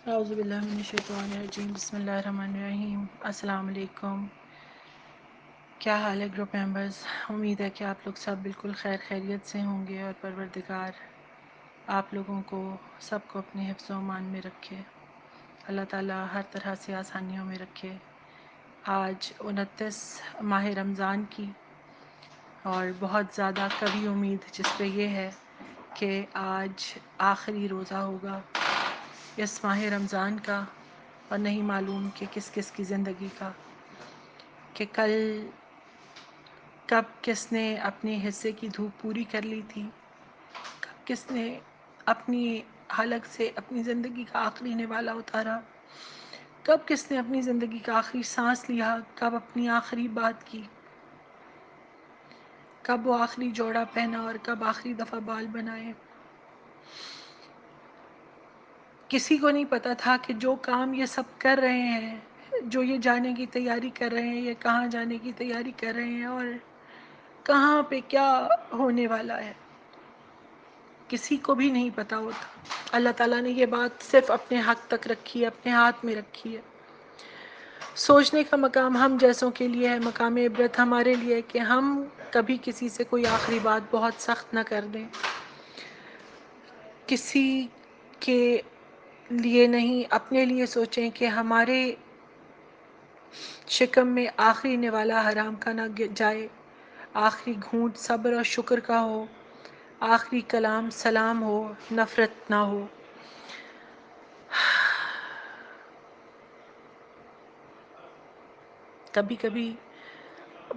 اعوذ باللہ من الشیطان الرجیم، بسم اللہ الرحمن الرحیم۔ السلام علیکم، کیا حال ہے گروپ ممبرز؟ امید ہے کہ آپ لوگ سب بالکل خیر خیریت سے ہوں گے اور پروردگار آپ لوگوں کو سب کو اپنے حفظ و امان میں رکھے، اللہ تعالیٰ ہر طرح سے آسانیوں میں رکھے۔ آج 29 ماہ رمضان کی اور بہت زیادہ قوی امید جس پہ یہ ہے کہ آج آخری روزہ ہوگا اس ماہ رمضان کا، اور نہیں معلوم کہ کس کس کی زندگی کا، کہ کل کب کس نے اپنے حصے کی دھوپ پوری کر لی تھی، کب کس نے اپنی حلق سے اپنی زندگی کا آخری نوالا اتارا، کب کس نے اپنی زندگی کا آخری سانس لیا، کب اپنی آخری بات کی، کب وہ آخری جوڑا پہنا اور کب آخری دفعہ بال بنائے۔ کسی کو نہیں پتا تھا کہ جو کام یہ سب کر رہے ہیں، جو یہ جانے کی تیاری کر رہے ہیں، یہ کہاں جانے کی تیاری کر رہے ہیں اور کہاں پہ کیا ہونے والا ہے، کسی کو بھی نہیں پتا ہوتا۔ اللہ تعالیٰ نے یہ بات صرف اپنے حق تک رکھی ہے، اپنے ہاتھ میں رکھی ہے۔ سوچنے کا مقام ہم جیسوں کے لیے ہے، مقام عبرت ہمارے لیے کہ ہم کبھی کسی سے کوئی آخری بات بہت سخت نہ کر دیں، کسی کے لیے نہیں، اپنے لیے سوچیں کہ ہمارے شکم میں آخری نوالا حرام کا نہ جائے، آخری گھونٹ صبر اور شکر کا ہو، آخری کلام سلام ہو، نفرت نہ ہو۔ کبھی کبھی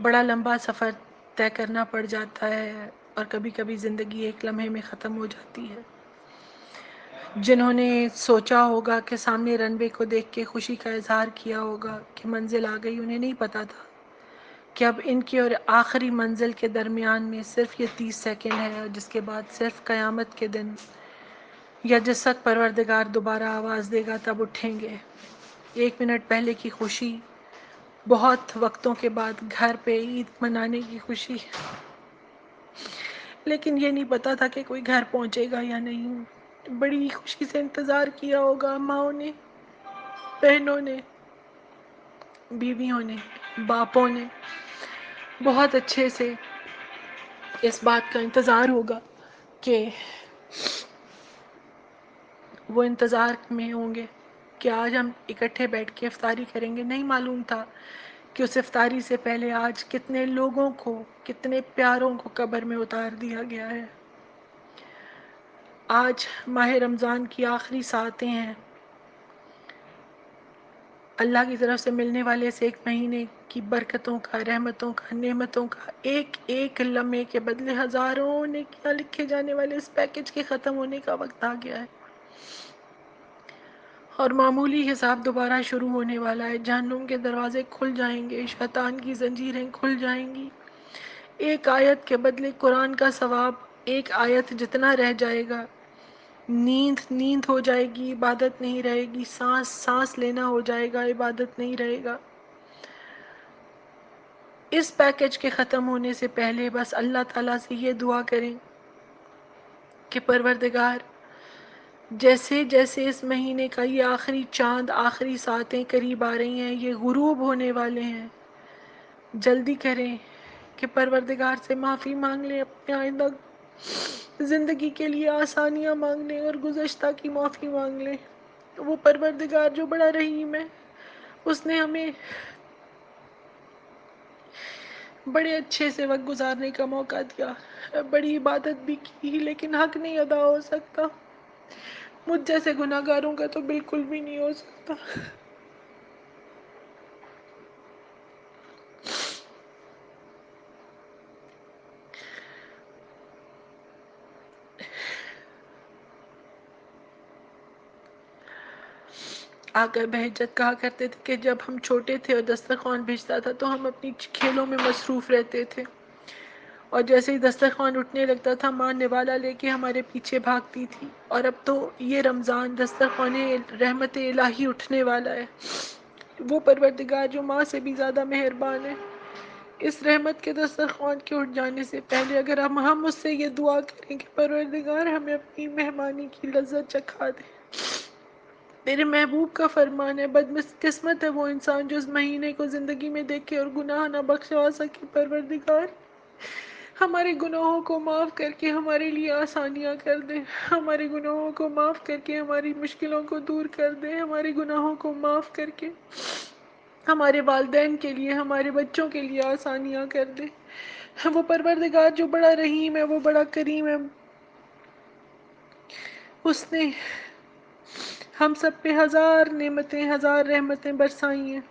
بڑا لمبا سفر طے کرنا پڑ جاتا ہے اور کبھی کبھی زندگی ایک لمحے میں ختم ہو جاتی ہے۔ جنہوں نے سوچا ہوگا کہ سامنے رن وے کو دیکھ کے خوشی کا اظہار کیا ہوگا کہ منزل آ گئی، انہیں نہیں پتا تھا کہ اب ان کی اور آخری منزل کے درمیان میں صرف یہ 30 سیکنڈ ہے، جس کے بعد صرف قیامت کے دن یا جس وقت پروردگار دوبارہ آواز دے گا تب اٹھیں گے۔ 1 منٹ پہلے کی خوشی، بہت وقتوں کے بعد گھر پہ عید منانے کی خوشی، لیکن یہ نہیں پتا تھا کہ کوئی گھر پہنچے گا یا نہیں۔ بڑی خوشی سے انتظار کیا ہوگا ماؤں نے، بہنوں نے، بیویوں نے، باپوں نے، بہت اچھے سے اس بات کا انتظار ہوگا کہ وہ انتظار میں ہوں گے کہ آج ہم اکٹھے بیٹھ کے افطاری کریں گے۔ نہیں معلوم تھا کہ اس افطاری سے پہلے آج کتنے لوگوں کو، کتنے پیاروں کو قبر میں اتار دیا گیا ہے۔ آج ماہ رمضان کی آخری ساعتیں ہیں، اللہ کی طرف سے ملنے والے اس ایک مہینے کی برکتوں کا، رحمتوں کا، نعمتوں کا ایک ایک لمحے کے بدلے ہزاروں نے کیا لکھے جانے والے اس پیکج کے ختم ہونے کا وقت آ گیا ہے، اور معمولی حساب دوبارہ شروع ہونے والا ہے۔ جہنم کے دروازے کھل جائیں گے، شیطان کی زنجیریں کھل جائیں گی۔ ایک آیت کے بدلے قرآن کا ثواب ایک آیت جتنا رہ جائے گا۔ نیند نیند ہو جائے گی، عبادت نہیں رہے گی۔ سانس سانس لینا ہو جائے گا، عبادت نہیں رہے گا۔ اس پیکج کے ختم ہونے سے پہلے بس اللہ تعالیٰ سے یہ دعا کریں کہ پروردگار، جیسے جیسے اس مہینے کا یہ آخری چاند، آخری ساعتیں قریب آ رہی ہیں، یہ غروب ہونے والے ہیں، جلدی کریں کہ پروردگار سے معافی مانگ لیں، اپنے آئندہ زندگی کے لیے آسانیاں مانگ لیں اور گزشتہ کی معافی مانگ لیں۔ وہ پروردگار جو بڑا رحیم ہے، اس نے ہمیں بڑے اچھے سے وقت گزارنے کا موقع دیا، بڑی عبادت بھی کی، لیکن حق نہیں ادا ہو سکتا۔ مجھ جیسے گناہ گاروں کا تو بالکل بھی نہیں ہو سکتا۔ آقا بہجت کہا کرتے تھے کہ جب ہم چھوٹے تھے اور دسترخوان بھیجتا تھا تو ہم اپنی کھیلوں میں مصروف رہتے تھے، اور جیسے ہی دسترخوان اٹھنے لگتا تھا ماں نوالا لے کے ہمارے پیچھے بھاگتی تھی۔ اور اب تو یہ رمضان دسترخوان رحمت الہی اٹھنے والا ہے۔ وہ پروردگار جو ماں سے بھی زیادہ مہربان ہے، اس رحمت کے دسترخوان کے اٹھ جانے سے پہلے اگر ہم اس سے یہ دعا کریں کہ پروردگار ہمیں اپنی مہمانی کی لذت چکھا دے، میرے محبوب کا فرمان ہے، بدقسمت ہے وہ انسان جو اس مہینے کو زندگی میں دیکھے اور گناہ نہ بخشوا سکے۔ پروردگار ہمارے گناہوں کو معاف کر کے ہمارے لیے آسانیاں کر دے، ہمارے گناہوں کو معاف کر کے ہماری مشکلوں کو دور کر دے، ہمارے گناہوں کو معاف کر کے ہمارے والدین کے لیے، ہمارے بچوں کے لیے آسانیاں کر دے۔ وہ پروردگار جو بڑا رحیم ہے، وہ بڑا کریم ہے، اس نے ہم سب پہ ہزار نعمتیں، ہزار رحمتیں برسائی ہیں۔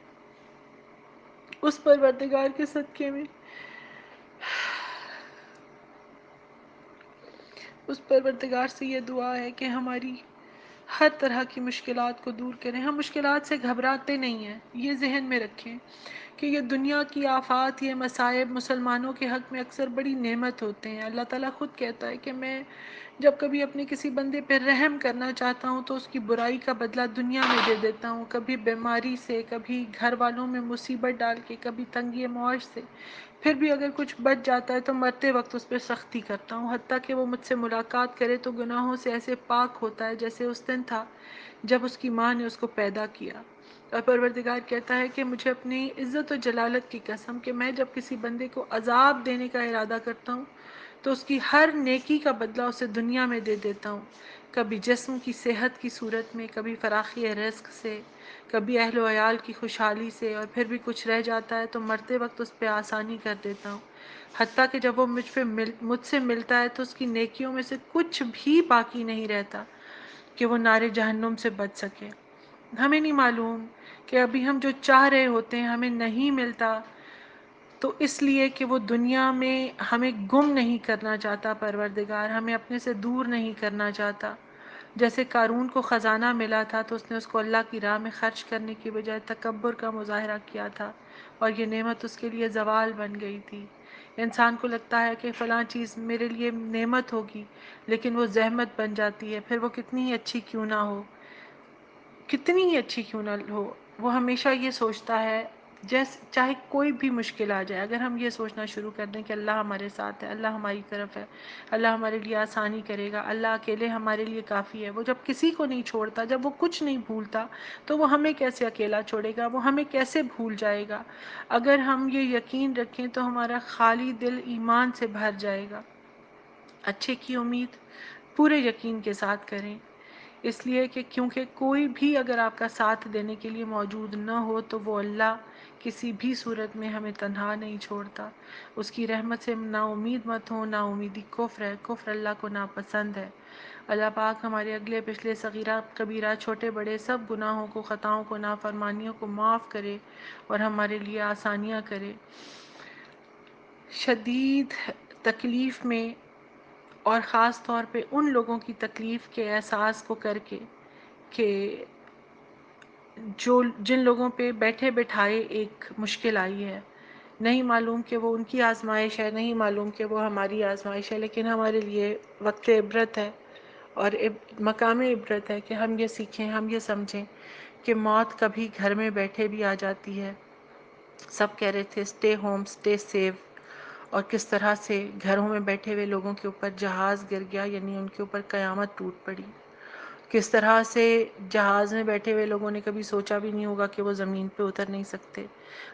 اس پروردگار کے صدقے میں، اس پروردگار سے یہ دعا ہے کہ ہماری ہر طرح کی مشکلات کو دور کریں۔ ہم مشکلات سے گھبراتے نہیں ہیں، یہ ذہن میں رکھیں کہ یہ دنیا کی آفات، یہ مصائب مسلمانوں کے حق میں اکثر بڑی نعمت ہوتے ہیں۔ اللہ تعالیٰ خود کہتا ہے کہ میں جب کبھی اپنے کسی بندے پہ رحم کرنا چاہتا ہوں تو اس کی برائی کا بدلہ دنیا میں دے دیتا ہوں، کبھی بیماری سے، کبھی گھر والوں میں مصیبت ڈال کے، کبھی تنگی معاش سے، پھر بھی اگر کچھ بچ جاتا ہے تو مرتے وقت اس پہ سختی کرتا ہوں، حتیٰ کہ وہ مجھ سے ملاقات کرے تو گناہوں سے ایسے پاک ہوتا ہے جیسے اس دن تھا جب اس کی ماں نے اس کو پیدا کیا۔ اور پروردگار کہتا ہے کہ مجھے اپنی عزت و جلالت کی قسم کہ میں جب کسی بندے کو عذاب دینے کا ارادہ کرتا ہوں تو اس کی ہر نیکی کا بدلہ اسے دنیا میں دے دیتا ہوں، کبھی جسم کی صحت کی صورت میں، کبھی فراخی رزق سے، کبھی اہل و عیال کی خوشحالی سے، اور پھر بھی کچھ رہ جاتا ہے تو مرتے وقت اس پہ آسانی کر دیتا ہوں، حتیٰ کہ جب وہ مجھ سے ملتا ہے تو اس کی نیکیوں میں سے کچھ بھی باقی نہیں رہتا کہ وہ نار جہنم سے بچ سکے۔ ہمیں نہیں معلوم کہ ابھی ہم جو چاہ رہے ہوتے ہیں ہمیں نہیں ملتا، تو اس لیے کہ وہ دنیا میں ہمیں گم نہیں کرنا چاہتا، پروردگار ہمیں اپنے سے دور نہیں کرنا چاہتا۔ جیسے قارون کو خزانہ ملا تھا تو اس نے اس کو اللہ کی راہ میں خرچ کرنے کی بجائے تکبر کا مظاہرہ کیا تھا، اور یہ نعمت اس کے لیے زوال بن گئی تھی۔ انسان کو لگتا ہے کہ فلاں چیز میرے لیے نعمت ہوگی، لیکن وہ زحمت بن جاتی ہے، پھر وہ کتنی ہی اچھی کیوں نہ ہو، کتنی ہی اچھی کیوں نہ ہو، وہ ہمیشہ یہ سوچتا ہے چاہے کوئی بھی مشکل آ جائے، اگر ہم یہ سوچنا شروع کر دیں کہ اللہ ہمارے ساتھ ہے، اللہ ہماری طرف ہے، اللہ ہمارے لیے آسانی کرے گا، اللہ اکیلے ہمارے لیے کافی ہے، وہ جب کسی کو نہیں چھوڑتا، جب وہ کچھ نہیں بھولتا تو وہ ہمیں کیسے اکیلا چھوڑے گا، وہ ہمیں کیسے بھول جائے گا۔ اگر ہم یہ یقین رکھیں تو ہمارا خالی دل ایمان سے بھر جائے گا۔ اچھے کی امید پورے یقین کے ساتھ کریں، اس لیے کہ کیونکہ کوئی بھی اگر آپ کا ساتھ دینے کے لیے موجود نہ ہو تو وہ اللہ کسی بھی صورت میں ہمیں تنہا نہیں چھوڑتا۔ اس کی رحمت سے نا امید مت ہو، نا امیدی کفر ہے، کفر اللہ کو ناپسند ہے۔ اللہ پاک ہمارے اگلے پچھلے صغیرہ کبیرہ چھوٹے بڑے سب گناہوں کو، خطاؤں کو، نافرمانیوں کو معاف کرے اور ہمارے لیے آسانیاں کرے۔ شدید تکلیف میں، اور خاص طور پہ ان لوگوں کی تکلیف کے احساس کو کر کے کہ جن لوگوں پہ بیٹھے بٹھائے ایک مشکل آئی ہے، نہیں معلوم کہ وہ ان کی آزمائش ہے، نہیں معلوم کہ وہ ہماری آزمائش ہے، لیکن ہمارے لیے وقت عبرت ہے اور مقام عبرت ہے کہ ہم یہ سیکھیں، ہم یہ سمجھیں کہ موت کبھی گھر میں بیٹھے بھی آ جاتی ہے۔ سب کہہ رہے تھے اسٹے ہوم اسٹے سیف، اور کس طرح سے گھروں میں بیٹھے ہوئے لوگوں کے اوپر جہاز گر گیا، یعنی ان کے اوپر قیامت ٹوٹ پڑی۔ کس طرح سے جہاز میں بیٹھے ہوئے لوگوں نے کبھی سوچا بھی نہیں ہوگا کہ وہ زمین پہ اتر نہیں سکتے۔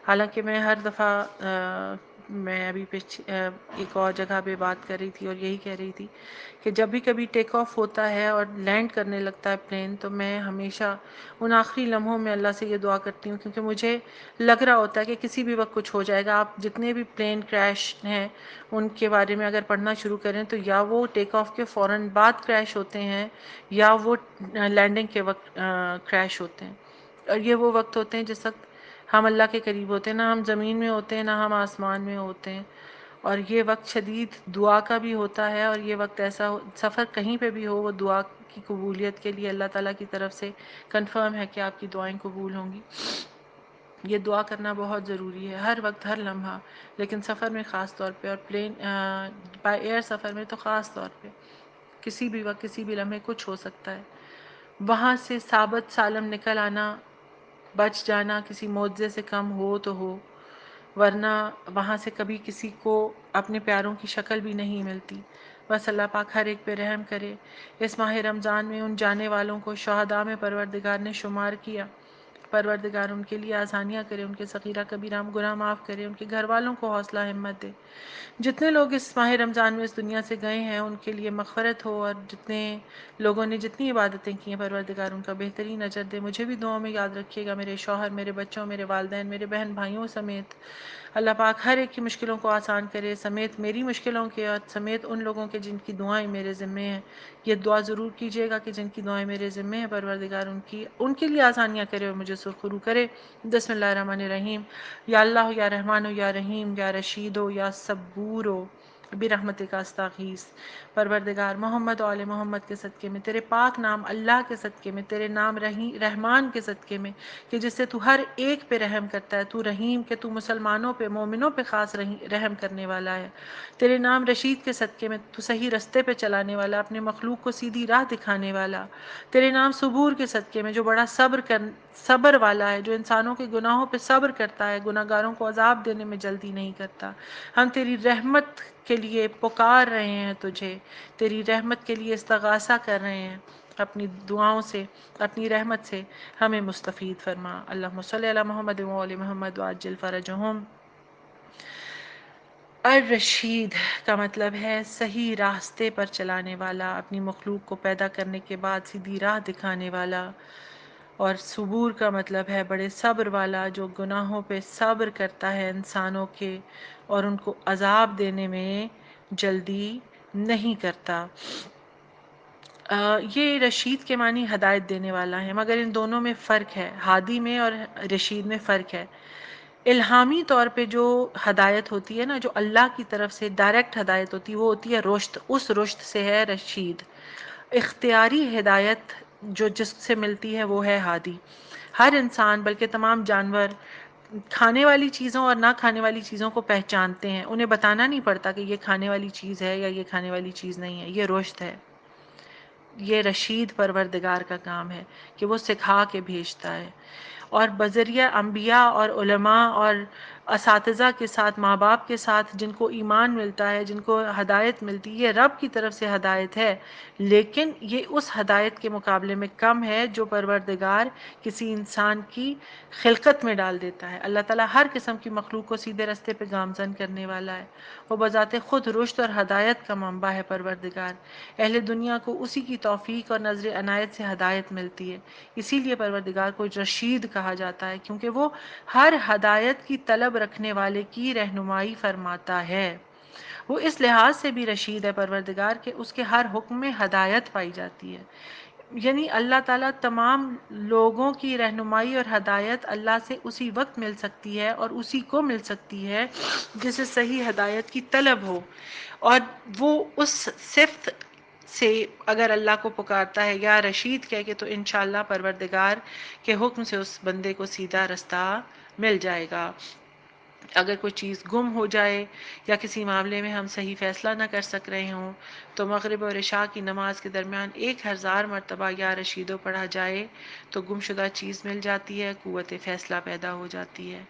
حالانکہ میں ہر دفعہ میں ابھی ایک اور جگہ پہ بات کر رہی تھی اور یہی کہہ رہی تھی کہ جب بھی کبھی ٹیک آف ہوتا ہے اور لینڈ کرنے لگتا ہے پلین، تو میں ہمیشہ ان آخری لمحوں میں اللہ سے یہ دعا کرتی ہوں، کیونکہ مجھے لگ رہا ہوتا ہے کہ کسی بھی وقت کچھ ہو جائے گا۔ آپ جتنے بھی پلین کریش ہیں ان کے بارے میں اگر پڑھنا شروع کریں تو یا وہ ٹیک آف کے فوراً بعد کریش ہوتے ہیں یا وہ لینڈنگ کے وقت کریش ہوتے ہیں، اور یہ وہ وقت ہوتے ہیں جس وقت ہم اللہ کے قریب ہوتے ہیں، نہ ہم زمین میں ہوتے ہیں نہ ہم آسمان میں ہوتے ہیں، اور یہ وقت شدید دعا کا بھی ہوتا ہے، اور یہ وقت ایسا سفر کہیں پہ بھی ہو وہ دعا کی قبولیت کے لیے اللہ تعالیٰ کی طرف سے کنفرم ہے کہ آپ کی دعائیں قبول ہوں گی۔ یہ دعا کرنا بہت ضروری ہے ہر وقت، ہر لمحہ، لیکن سفر میں خاص طور پہ، اور پلین بائی ایئر سفر میں تو خاص طور پہ، کسی بھی وقت کسی بھی لمحے کچھ ہو سکتا ہے۔ وہاں سے ثابت سالم نکل آنا، بچ جانا کسی معجزے سے کم ہو تو ہو، ورنہ وہاں سے کبھی کسی کو اپنے پیاروں کی شکل بھی نہیں ملتی۔ بس اللہ پاک ہر ایک پہ رحم کرے۔ اس ماہ رمضان میں ان جانے والوں کو شہداء میں پروردگار نے شمار کیا، پروردگار ان کے لیے آسانیاں کرے، ان کے صغیرہ کبیرہ گناہ معاف کرے، ان کے گھر والوں کو حوصلہ ہمت دے۔ جتنے لوگ اس ماہ رمضان میں اس دنیا سے گئے ہیں ان کے لیے مغفرت ہو، اور جتنے لوگوں نے جتنی عبادتیں کی ہیں پروردگار ان کا بہترین اجر دے۔ مجھے بھی دعاؤں میں یاد رکھیے گا، میرے شوہر، میرے بچوں، میرے والدین، میرے بہن بھائیوں سمیت۔ اللہ پاک ہر ایک کی مشکلوں کو آسان کرے، سمیت میری مشکلوں کے اور سمیت ان لوگوں کے جن کی دعائیں میرے ذمے ہیں۔ یہ دعا ضرور کیجیے گا کہ جن کی دعائیں میرے ذمے ہیں پروردگار ان کے لیے آسانیاں کرے اور مجھے سرخرو کرے۔ بسم اللہ الرحمن الرحیم۔ یا اللہ یا رحمان یا رحیم یا رشید یا صبور برحمتک استغیث۔ پروردگار محمد و آل محمد کے صدقے میں، تیرے پاک نام اللہ کے صدقے میں، تیرے نام رحمان کے صدقے میں کہ جس سے تو ہر ایک پہ رحم کرتا ہے، تو رحیم کہ تو مسلمانوں پہ، مومنوں پہ خاص رحم کرنے والا ہے۔ تیرے نام رشید کے صدقے میں تو صحیح رستے پہ چلانے والا، اپنے مخلوق کو سیدھی راہ دکھانے والا۔ تیرے نام صبور کے صدقے میں جو بڑا صبر والا ہے، جو انسانوں کے گناہوں پہ صبر کرتا ہے، گناہ گاروں کو عذاب دینے میں جلدی نہیں کرتا۔ ہم تیری رحمت کے لیے پکار رہے ہیں تجھے، تیری رحمت کے لیے استغاثہ کر رہے ہیں، اپنی دعاؤں سے، اپنی رحمت سے ہمیں مستفید فرما۔ اللہم صلی علی محمد و آل محمد وعجل فرجہم۔ الرشید کا مطلب ہے صحیح راستے پر چلانے والا، اپنی مخلوق کو پیدا کرنے کے بعد سیدھی راہ دکھانے والا۔ اور صبور کا مطلب ہے بڑے صبر والا، جو گناہوں پہ صبر کرتا ہے انسانوں کے اور ان کو عذاب دینے میں جلدی نہیں کرتا۔ یہ رشید کے معنی ہدایت دینے والا ہے، مگر ان دونوں میں فرق ہے، ہادی میں اور رشید میں فرق ہے۔ الہامی طور پہ جو ہدایت ہوتی ہے نا، جو اللہ کی طرف سے ڈائریکٹ ہدایت ہوتی ہے، وہ ہوتی ہے رشد، اس رشد سے ہے رشید۔ اختیاری ہدایت جو جس سے ملتی ہے وہ ہے ہادی۔ ہر انسان بلکہ تمام جانور کھانے والی چیزوں اور نہ کھانے والی چیزوں کو پہچانتے ہیں، انہیں بتانا نہیں پڑتا کہ یہ کھانے والی چیز ہے یا یہ کھانے والی چیز نہیں ہے، یہ رشد ہے۔ یہ رشید پروردگار کا کام ہے کہ وہ سکھا کے بھیجتا ہے، اور بذریعہ انبیاء اور علماء اور اساتذہ کے ساتھ، ماں باپ کے ساتھ جن کو ایمان ملتا ہے، جن کو ہدایت ملتی ہے، یہ رب کی طرف سے ہدایت ہے، لیکن یہ اس ہدایت کے مقابلے میں کم ہے جو پروردگار کسی انسان کی خلقت میں ڈال دیتا ہے۔ اللہ تعالیٰ ہر قسم کی مخلوق کو سیدھے رستے پہ گامزن کرنے والا ہے، وہ بذات خود رشد اور ہدایت کا منبع ہے پروردگار۔ اہل دنیا کو اسی کی توفیق اور نظر عنایت سے ہدایت ملتی ہے، اسی لیے پروردگار کو رشید کہا جاتا ہے، کیونکہ وہ ہر ہدایت کی طلب رکھنے والے کی رہنمائی فرماتا ہے۔ وہ اس لحاظ سے بھی رشید ہے پروردگار کہ اس کے ہر حکم میں ہدایت پائی جاتی ہے، یعنی اللہ تعالیٰ تمام لوگوں کی رہنمائی اور ہدایت اللہ سے اسی وقت مل سکتی ہے اور اسی کو مل سکتی ہے جسے صحیح ہدایت کی طلب ہو، اور وہ اس صفت سے اگر اللہ کو پکارتا ہے یا رشید کہہ کے، تو انشاءاللہ پروردگار کے حکم سے اس بندے کو سیدھا رستہ مل جائے گا۔ اگر کوئی چیز گم ہو جائے یا کسی معاملے میں ہم صحیح فیصلہ نہ کر سک رہے ہوں، تو مغرب اور عشاء کی نماز کے درمیان 1000 مرتبہ یا رشیدو پڑھا جائے تو گمشدہ چیز مل جاتی ہے، قوت فیصلہ پیدا ہو جاتی ہے۔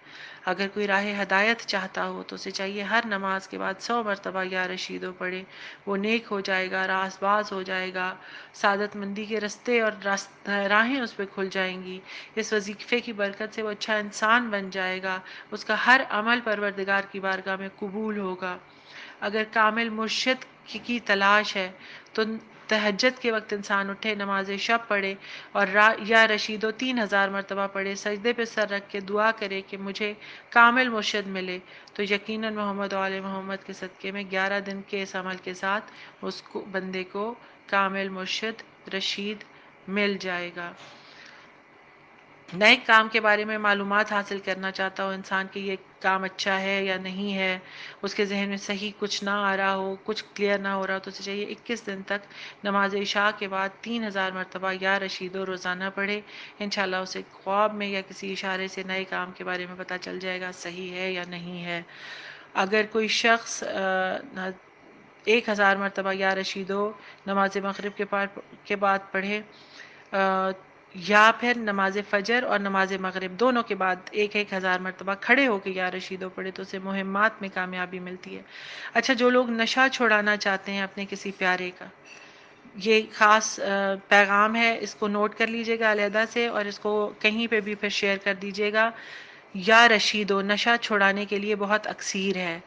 اگر کوئی راہ ہدایت چاہتا ہو تو اسے چاہیے ہر نماز کے بعد 100 مرتبہ یا رشیدو پڑھے، وہ نیک ہو جائے گا، راست باز ہو جائے گا، سعادت مندی کے رستے اور راہیں اس پہ کھل جائیں گی، اس وظیفے کی برکت سے وہ اچھا انسان بن جائے گا، اس کا ہر عمل پروردگار کی بارگاہ میں قبول ہوگا۔ اگر کامل مرشد کی تلاش ہے تو تہجد کے وقت انسان اٹھے، نماز شب پڑھے اور یا رشیدو 3000 مرتبہ پڑھے، سجدے پہ سر رکھ کے دعا کرے کہ مجھے کامل مرشد ملے، تو یقیناً محمد و آل محمد کے صدقے میں 11 دن کے اس عمل کے ساتھ اس کو بندے کو کامل مرشد رشید مل جائے گا۔ نئے کام کے بارے میں معلومات حاصل کرنا چاہتا ہو انسان کہ یہ کام اچھا ہے یا نہیں ہے، اس کے ذہن میں صحیح کچھ نہ آ رہا ہو، کچھ کلیئر نہ ہو رہا ہو، تو اسے چاہیے 21 دن تک نماز عشاء کے بعد 3000 مرتبہ یا رشیدو روزانہ پڑھے، انشاءاللہ اسے خواب میں یا کسی اشارے سے نئے کام کے بارے میں پتہ چل جائے گا صحیح ہے یا نہیں ہے۔ اگر کوئی شخص 1000 مرتبہ یا رشیدو نماز مغرب کے بعد پڑھے یا پھر نماز فجر اور نماز مغرب دونوں کے بعد 1000 مرتبہ کھڑے ہو کے یا رشیدو پڑھے تو اسے مہمات میں کامیابی ملتی ہے۔ اچھا، جو لوگ نشہ چھڑانا چاہتے ہیں اپنے کسی پیارے کا، یہ خاص پیغام ہے، اس کو نوٹ کر لیجئے گا علیحدہ سے، اور اس کو کہیں پہ بھی پھر شیئر کر دیجئے گا۔ یا رشیدو نشہ چھڑانے کے لیے بہت اکثیر ہے،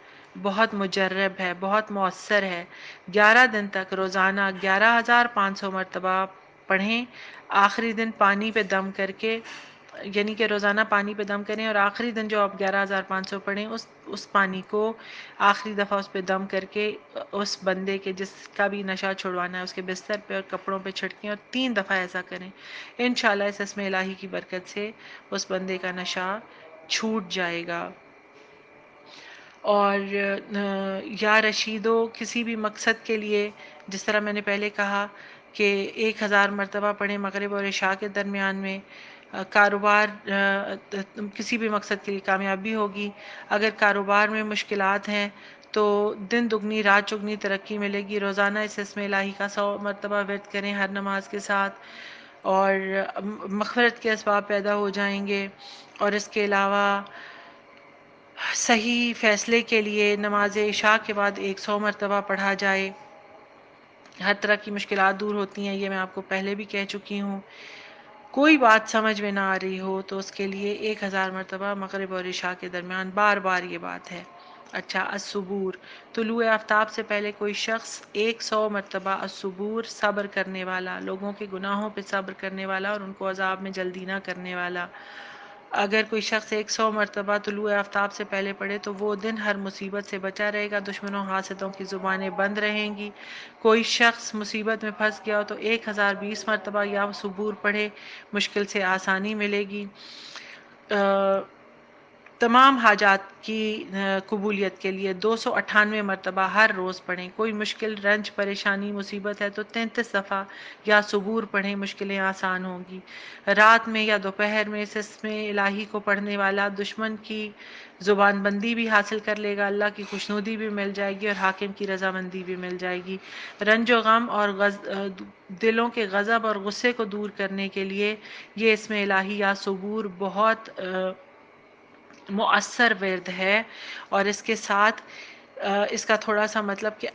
بہت مجرب ہے، بہت مؤثر ہے۔ 11 دن تک روزانہ 11,500 مرتبہ پڑھیں، آخری دن پانی پہ دم کر کے، یعنی کہ روزانہ پانی پہ دم کریں اور آخری دن جو آپ 11,500 پڑھیں اس پانی کو آخری دفعہ اس پہ دم کر کے اس بندے کے جس کا بھی نشہ چھڑوانا ہے اس کے بستر پہ اور کپڑوں پہ چھڑکیں اور 3 دفعہ ایسا کریں۔ انشاءاللہ اس اسم الہی کی برکت سے اس بندے کا نشہ چھوٹ جائے گا۔ اور یا رشیدو کسی بھی مقصد کے لیے، جس طرح میں نے پہلے کہا کہ 1000 مرتبہ پڑھیں مغرب اور عشاء کے درمیان میں، کاروبار کسی بھی مقصد کے لیے کامیابی ہوگی۔ اگر کاروبار میں مشکلات ہیں تو دن دگنی رات چگنی ترقی ملے گی۔ روزانہ اس اسم الہی کا 100 مرتبہ ورد کریں ہر نماز کے ساتھ، اور مغفرت کے اسباب پیدا ہو جائیں گے۔ اور اس کے علاوہ صحیح فیصلے کے لیے نماز عشاء کے بعد 100 مرتبہ پڑھا جائے۔ ہر طرح کی مشکلات دور ہوتی ہیں، یہ میں آپ کو پہلے بھی کہہ چکی ہوں۔ کوئی بات سمجھ میں نہ آ رہی ہو تو اس کے لیے 1000 مرتبہ مغرب اور عشاء کے درمیان بار بار یہ بات ہے۔ اچھا، الصبور، طلوع آفتاب سے پہلے کوئی شخص 100 مرتبہ الصبور، صبر کرنے والا، لوگوں کے گناہوں پہ صبر کرنے والا اور ان کو عذاب میں جلدی نہ کرنے والا، اگر کوئی شخص 100 مرتبہ طلوع آفتاب سے پہلے پڑھے تو وہ دن ہر مصیبت سے بچا رہے گا، دشمنوں حاسدوں کی زبانیں بند رہیں گی۔ کوئی شخص مصیبت میں پھنس گیا ہو تو 1020 مرتبہ یا صبور پڑھے، مشکل سے آسانی ملے گی۔ تمام حاجات کی قبولیت کے لیے 298 مرتبہ ہر روز پڑھیں۔ کوئی مشکل، رنج، پریشانی، مصیبت ہے تو 33 دفعہ یا صبور پڑھیں، مشکلیں آسان ہوں گی۔ رات میں یا دوپہر میں اس اسم الہی کو پڑھنے والا دشمن کی زبان بندی بھی حاصل کر لے گا، اللہ کی خوشنودی بھی مل جائے گی اور حاکم کی رضامندی بھی مل جائے گی۔ رنج و غم اور دلوں کے غضب اور غصے کو دور کرنے کے لیے یہ اسم الہی یا صبور بہت مؤثر ورد ہے۔ اور اس کے ساتھ اس کا تھوڑا سا مطلب کہ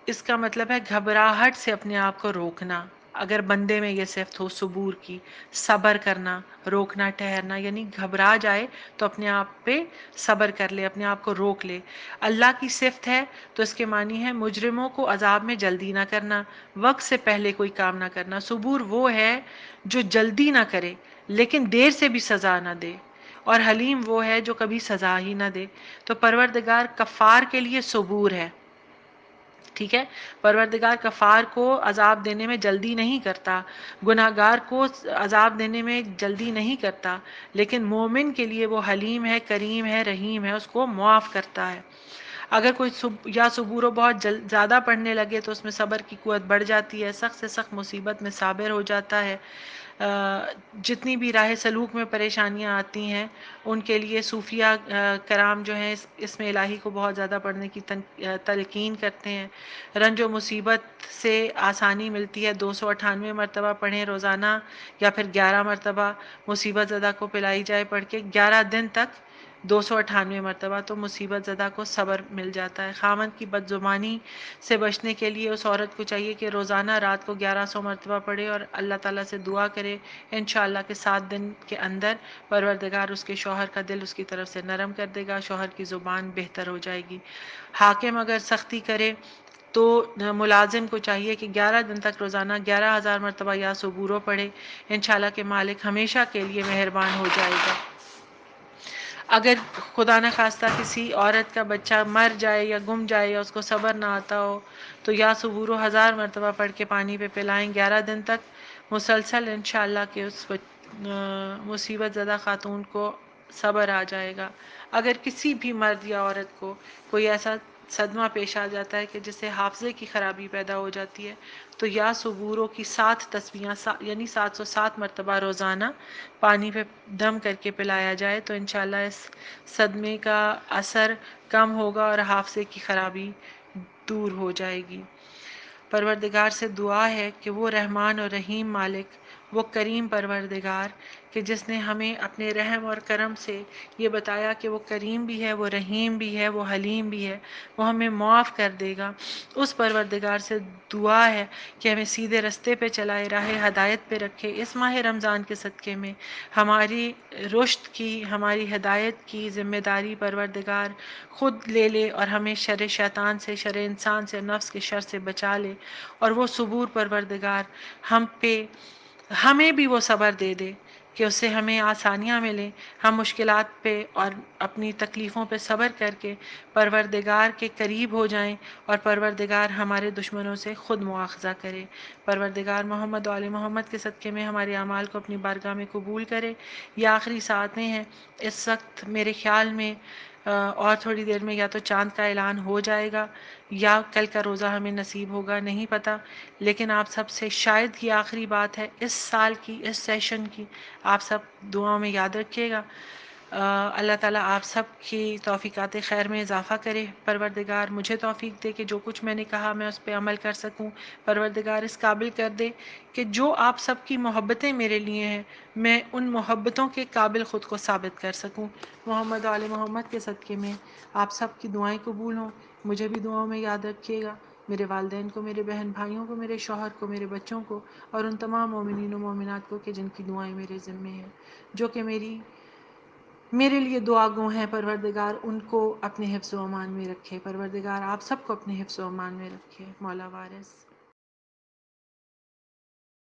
اس کا مطلب ہے گھبراہٹ سے اپنے آپ کو روکنا۔ اگر بندے میں یہ صفت ہو صبور کی، صبر کرنا، روکنا، ٹھہرنا، یعنی گھبرا جائے تو اپنے آپ پہ صبر کر لے، اپنے آپ کو روک لے۔ اللہ کی صفت ہے تو اس کے معنی ہے مجرموں کو عذاب میں جلدی نہ کرنا، وقت سے پہلے کوئی کام نہ کرنا۔ صبور وہ ہے جو جلدی نہ کرے لیکن دیر سے بھی سزا نہ دے، اور حلیم وہ ہے جو کبھی سزا ہی نہ دے۔ تو پروردگار کفار کے لیے صبور ہے، ٹھیک ہے؟ پروردگار کفار کو عذاب دینے میں جلدی نہیں کرتا، گناہگار کو عذاب دینے میں جلدی نہیں کرتا، لیکن مومن کے لیے وہ حلیم ہے، کریم ہے، رحیم ہے، اس کو معاف کرتا ہے۔ اگر کوئی یا صبور بہت زیادہ پڑھنے لگے تو اس میں صبر کی قوت بڑھ جاتی ہے، سخت سے سخت مصیبت میں صابر ہو جاتا ہے۔ جتنی بھی راہ سلوک میں پریشانیاں آتی ہیں ان کے لیے صوفیہ کرام جو ہیں اس میں الہی کو بہت زیادہ پڑھنے کی تلقین کرتے ہیں۔ رنج و مصیبت سے آسانی ملتی ہے، 298 مرتبہ پڑھیں روزانہ، یا پھر 11 مرتبہ مصیبت زدہ کو پلائی جائے پڑھ کے 11 دن تک 298 مرتبہ، تو مصیبت زدہ کو صبر مل جاتا ہے۔ خامند کی بد زبانی سے بچنے کے لیے اس عورت کو چاہیے کہ روزانہ رات کو 1100 مرتبہ پڑھے اور اللہ تعالیٰ سے دعا کرے، انشاءاللہ کہ 7 دن کے اندر پروردگار اس کے شوہر کا دل اس کی طرف سے نرم کر دے گا، شوہر کی زبان بہتر ہو جائے گی۔ حاکم اگر سختی کرے تو ملازم کو چاہیے کہ 11 دن تک روزانہ 11,000 مرتبہ یا صبورو پڑھے، انشاءاللہ کہ مالک ہمیشہ کے لیے مہربان ہو جائے گا۔ اگر خدا نخواستہ کسی عورت کا بچہ مر جائے یا گم جائے یا اس کو صبر نہ آتا ہو تو یا صبورو 1000 مرتبہ پڑھ کے پانی پہ پلائیں 11 دن تک مسلسل، انشاءاللہ کہ اس مصیبت زدہ خاتون کو صبر آ جائے گا۔ اگر کسی بھی مرد یا عورت کو کوئی ایسا صدمہ پیش آ جاتا ہے کہ جس سے حافظے کی خرابی پیدا ہو جاتی ہے تو یا صبوروں کی 7 تسبیحاں یعنی 707 مرتبہ روزانہ پانی پہ دم کر کے پلایا جائے تو انشاءاللہ اس صدمے کا اثر کم ہوگا اور حافظے کی خرابی دور ہو جائے گی۔ پروردگار سے دعا ہے کہ وہ رحمان اور رحیم مالک وہ کریم پروردگار کہ جس نے ہمیں اپنے رحم اور کرم سے یہ بتایا کہ وہ کریم بھی ہے، وہ رحیم بھی ہے، وہ حلیم بھی ہے، وہ ہمیں معاف کر دے گا، اس پروردگار سے دعا ہے کہ ہمیں سیدھے رستے پہ چلائے، راہ ہدایت پہ رکھے۔ اس ماہ رمضان کے صدقے میں ہماری رشد کی، ہماری ہدایت کی ذمہ داری پروردگار خود لے لے اور ہمیں شر شیطان سے، شر انسان سے، نفس کے شر سے بچا لے، اور وہ صبور پروردگار ہم پہ، ہمیں بھی وہ صبر دے دے کہ اس سے ہمیں آسانیاں ملیں، ہم مشکلات پہ اور اپنی تکلیفوں پہ صبر کر کے پروردگار کے قریب ہو جائیں، اور پروردگار ہمارے دشمنوں سے خود مواخذہ کرے۔ پروردگار محمد و آل محمد کے صدقے میں ہمارے اعمال کو اپنی بارگاہ میں قبول کرے۔ یہ آخری ساعتیں ہیں، اس وقت میرے خیال میں اور تھوڑی دیر میں یا تو چاند کا اعلان ہو جائے گا یا کل کا روزہ ہمیں نصیب ہوگا، نہیں پتہ، لیکن آپ سب سے شاید یہ آخری بات ہے اس سال کی، اس سیشن کی، آپ سب دعاؤں میں یاد رکھیے گا۔ اللہ تعالیٰ آپ سب کی توفیقات خیر میں اضافہ کرے۔ پروردگار مجھے توفیق دے کہ جو کچھ میں نے کہا میں اس پہ عمل کر سکوں۔ پروردگار اس قابل کر دے کہ جو آپ سب کی محبتیں میرے لیے ہیں، میں ان محبتوں کے قابل خود کو ثابت کر سکوں۔ محمد و آل محمد کے صدقے میں آپ سب کی دعائیں قبول ہوں، مجھے بھی دعاؤں میں یاد رکھیے گا، میرے والدین کو، میرے بہن بھائیوں کو، میرے شوہر کو، میرے بچوں کو، اور ان تمام مومنین و مومنات کو کہ جن کی دعائیں میرے ذمے ہیں، جو کہ میرے لیے دعا گو ہیں۔ پروردگار ان کو اپنے حفظ و امان میں رکھے، پروردگار آپ سب کو اپنے حفظ و امان میں رکھے۔ مولا وارث